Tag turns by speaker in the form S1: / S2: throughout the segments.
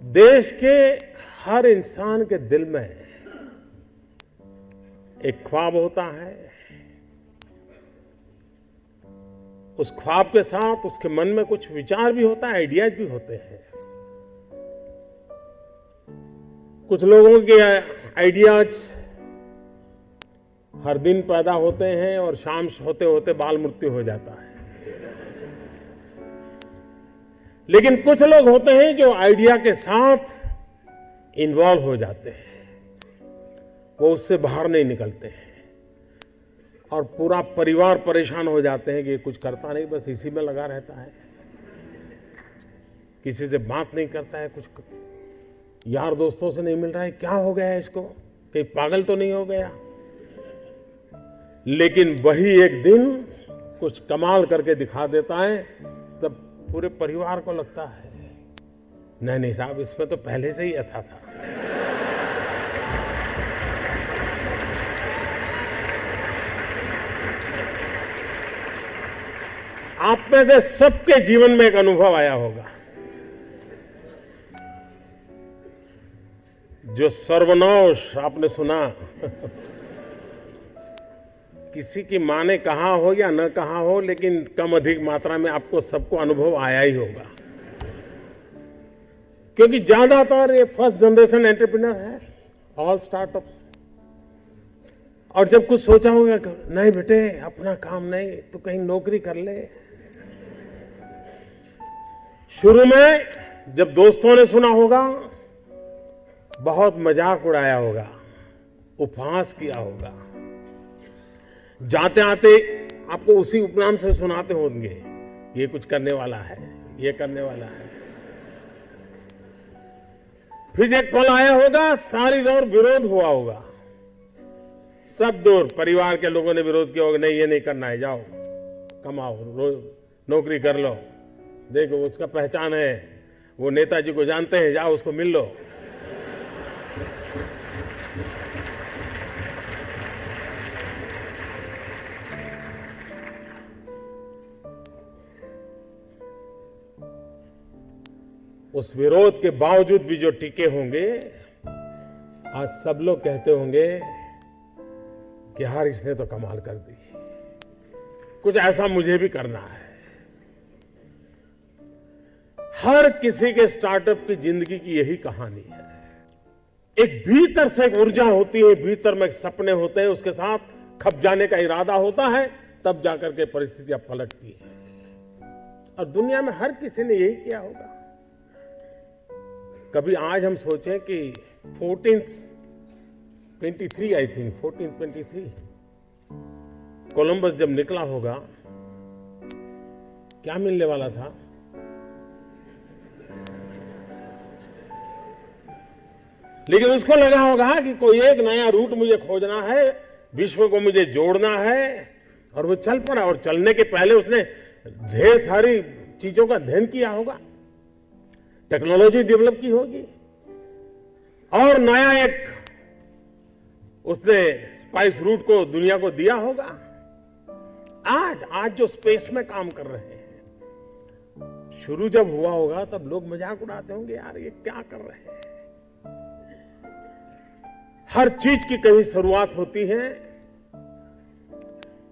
S1: देश के हर इंसान के दिल में एक ख्वाब होता है। उस ख्वाब के साथ उसके मन में कुछ विचार भी होता है, आइडियाज भी होते हैं। कुछ लोगों के आइडियाज हर दिन पैदा होते हैं और शाम होते होते बाल मृत्यु हो जाता है। लेकिन कुछ लोग होते हैं जो आइडिया के साथ इन्वॉल्व हो जाते हैं, वो उससे बाहर नहीं निकलते हैं और पूरा परिवार परेशान हो जाते हैं कि ये कुछ करता नहीं, बस इसी में लगा रहता है, किसी से बात नहीं करता है, कुछ यार दोस्तों से नहीं मिल रहा है, क्या हो गया है इसको, कहीं पागल तो नहीं हो गया। लेकिन वही एक दिन कुछ कमाल करके दिखा देता है, तब पूरे परिवार को लगता है नहीं साहब, इसमें तो पहले से ही ऐसा था। आप में से सबके जीवन में एक अनुभव आया होगा, जो सर्वनाश आपने सुना। किसी की मां ने कहा हो या न कहा हो, लेकिन कम अधिक मात्रा में आपको सबको अनुभव आया ही होगा, क्योंकि ज्यादातर ये फर्स्ट जनरेशन एंटरप्रेन्योर है, ऑल स्टार्टअप्स। और जब कुछ सोचा होगा, नहीं बेटे अपना काम नहीं तो कहीं नौकरी कर ले। शुरू में जब दोस्तों ने सुना होगा, बहुत मजाक उड़ाया होगा, उपहास किया होगा, जाते आते आपको उसी उपनाम से सुनाते होंगे, ये कुछ करने वाला है, ये करने वाला है। फिर एक पल आया होगा, सारी दौर विरोध हुआ होगा, सब दूर परिवार के लोगों ने विरोध किया होगा, नहीं ये नहीं करना है, जाओ कमाओ, नौकरी कर लो, देखो उसका पहचान है, वो नेताजी को जानते हैं, जाओ उसको मिल लो। उस विरोध के बावजूद भी जो टिके होंगे, आज सब लोग कहते होंगे कि यार इसने तो कमाल कर दी, कुछ ऐसा मुझे भी करना है। हर किसी के स्टार्टअप की जिंदगी की यही कहानी है। एक भीतर से एक ऊर्जा होती है, भीतर में सपने होते हैं, उसके साथ खप जाने का इरादा होता है, तब जाकर के परिस्थितियां पलटती है। और दुनिया में हर किसी ने यही किया होगा। कभी आज हम सोचें कि 1423 आई थिंक 1423 कोलंबस जब निकला होगा, क्या मिलने वाला था? लेकिन उसको लगा होगा कि कोई एक नया रूट मुझे खोजना है, विश्व को मुझे जोड़ना है, और वो चल पड़ा। और चलने के पहले उसने ढेर सारी चीजों का अध्ययन किया होगा, टेक्नोलॉजी डेवलप की होगी, और नया एक उसने स्पाइस रूट को दुनिया को दिया होगा। आज जो स्पेस में काम कर रहे हैं, शुरू जब हुआ होगा तब लोग मजाक उड़ाते होंगे, यार ये क्या कर रहे हैं। हर चीज की कहीं शुरुआत होती है,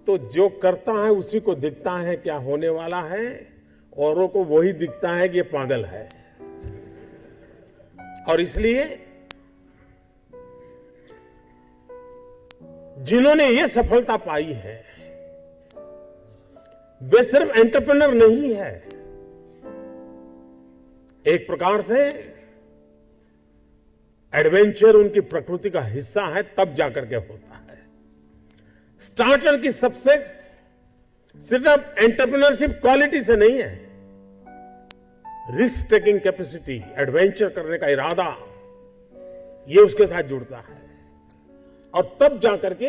S1: तो जो करता है उसी को दिखता है क्या होने वाला है, औरों को वही दिखता है कि ये पागल है। और इसलिए जिन्होंने ये सफलता पाई है, वे सिर्फ एंटरप्रेन्योर नहीं है, एक प्रकार से एडवेंचर उनकी प्रकृति का हिस्सा है, तब जाकर के होता है। स्टार्टर की सक्सेस सिर्फ एंटरप्रेन्योरशिप क्वालिटी से नहीं है, रिस्क टेकिंग कैपेसिटी, एडवेंचर करने का इरादा, ये उसके साथ जुड़ता है। और तब जाकर के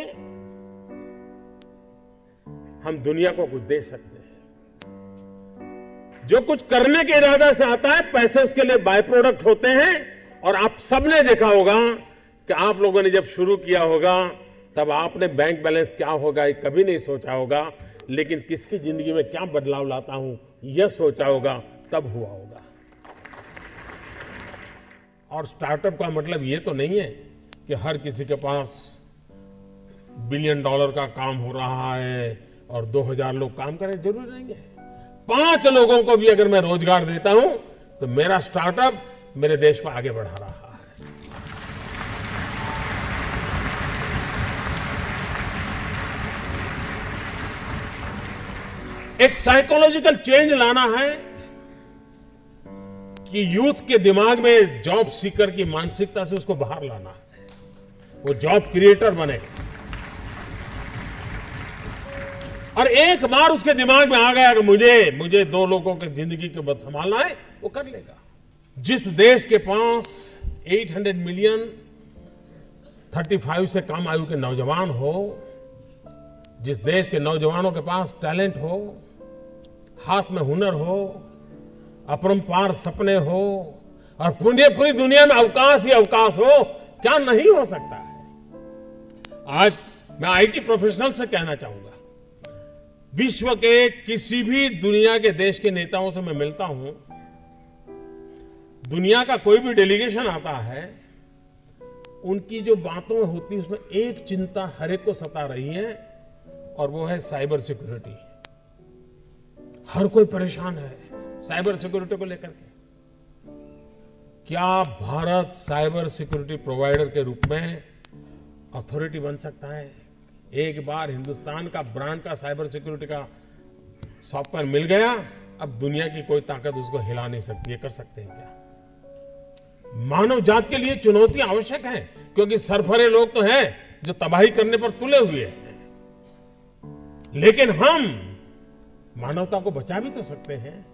S1: हम दुनिया को कुछ दे सकते हैं। जो कुछ करने के इरादा से आता है, पैसे उसके लिए बाय प्रोडक्ट होते हैं। और आप सबने देखा होगा कि आप लोगों ने जब शुरू किया होगा, तब आपने बैंक बैलेंस क्या होगा ये कभी नहीं सोचा होगा, लेकिन किसकी जिंदगी में क्या बदलाव लाता हूं यह सोचा होगा, तब हुआ होगा। और स्टार्टअप का मतलब ये तो नहीं है कि हर किसी के पास $1 बिलियन का काम हो रहा है और 2000 लोग काम करें, जरूरी नहीं है। 5 लोगों को भी अगर मैं रोजगार देता हूं तो मेरा स्टार्टअप मेरे देश को आगे बढ़ा रहा है। एक साइकोलॉजिकल चेंज लाना है कि यूथ के दिमाग में जॉब सीकर की मानसिकता से उसको बाहर लाना है, वो जॉब क्रिएटर बने। और एक बार उसके दिमाग में आ गया कि मुझे 2 लोगों की जिंदगी को बद संभालना है, वो कर लेगा। जिस देश के पास 800 मिलियन 35 से कम आयु के नौजवान हो, जिस देश के नौजवानों के पास टैलेंट हो, हाथ में हुनर हो, अपरंपार सपने हो और पूरी दुनिया में अवकाश ही अवकाश हो, क्या नहीं हो सकता है। आज मैं आईटी प्रोफेशनल से कहना चाहूंगा, विश्व के किसी भी दुनिया के देश के नेताओं से मैं मिलता हूं, दुनिया का कोई भी डेलीगेशन आता है, उनकी जो बातों होती है उसमें एक चिंता हर एक को सता रही है और वो है साइबर सिक्योरिटी। हर कोई परेशान है साइबर सिक्योरिटी को लेकर के। क्या भारत साइबर सिक्योरिटी प्रोवाइडर के रूप में अथॉरिटी बन सकता है? एक बार हिंदुस्तान का ब्रांड का साइबर सिक्योरिटी का सॉफ्टवेयर मिल गया, अब दुनिया की कोई ताकत उसको हिला नहीं सकती। ये कर सकते हैं क्या? मानव जात के लिए चुनौती आवश्यक है, क्योंकि सरफरे लोग तो हैं जो तबाही करने पर तुले हुए हैं, लेकिन हम मानवता को बचा भी तो सकते हैं।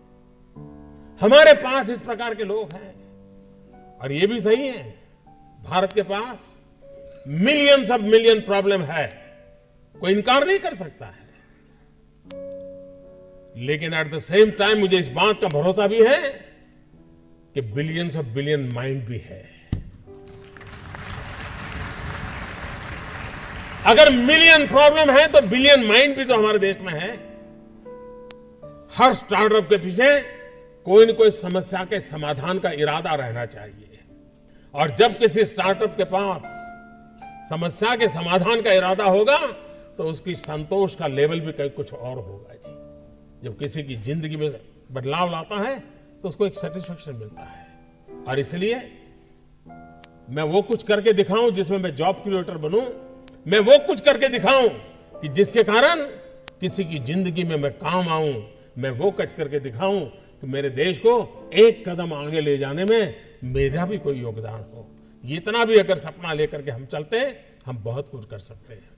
S1: हमारे पास इस प्रकार के लोग हैं। और ये भी सही है, भारत के पास मिलियंस ऑफ मिलियन प्रॉब्लम है, कोई इनकार नहीं कर सकता है। लेकिन एट द सेम टाइम मुझे इस बात का भरोसा भी है कि बिलियंस ऑफ बिलियन माइंड भी है। अगर मिलियन प्रॉब्लम है तो बिलियन माइंड भी तो हमारे देश में है। हर स्टार्टअप के पीछे कोई न कोई समस्या के समाधान का इरादा रहना चाहिए। और जब किसी स्टार्टअप के पास समस्या के समाधान का इरादा होगा तो उसकी संतोष का लेवल भी कहीं कुछ और होगा जी। जब किसी की जिंदगी में बदलाव लाता है तो उसको एक सेटिस्फेक्शन मिलता है। और इसलिए मैं वो कुछ करके दिखाऊं जिसमें मैं जॉब क्रिएटर बनूं, मैं वो कुछ करके दिखाऊं कि जिसके कारण किसी की जिंदगी में मैं काम आऊं, मैं वो कुछ करके दिखाऊं कि मेरे देश को एक कदम आगे ले जाने में मेरा भी कोई योगदान हो। इतना भी अगर सपना लेकर के हम चलते हैं, हम बहुत कुछ कर सकते हैं।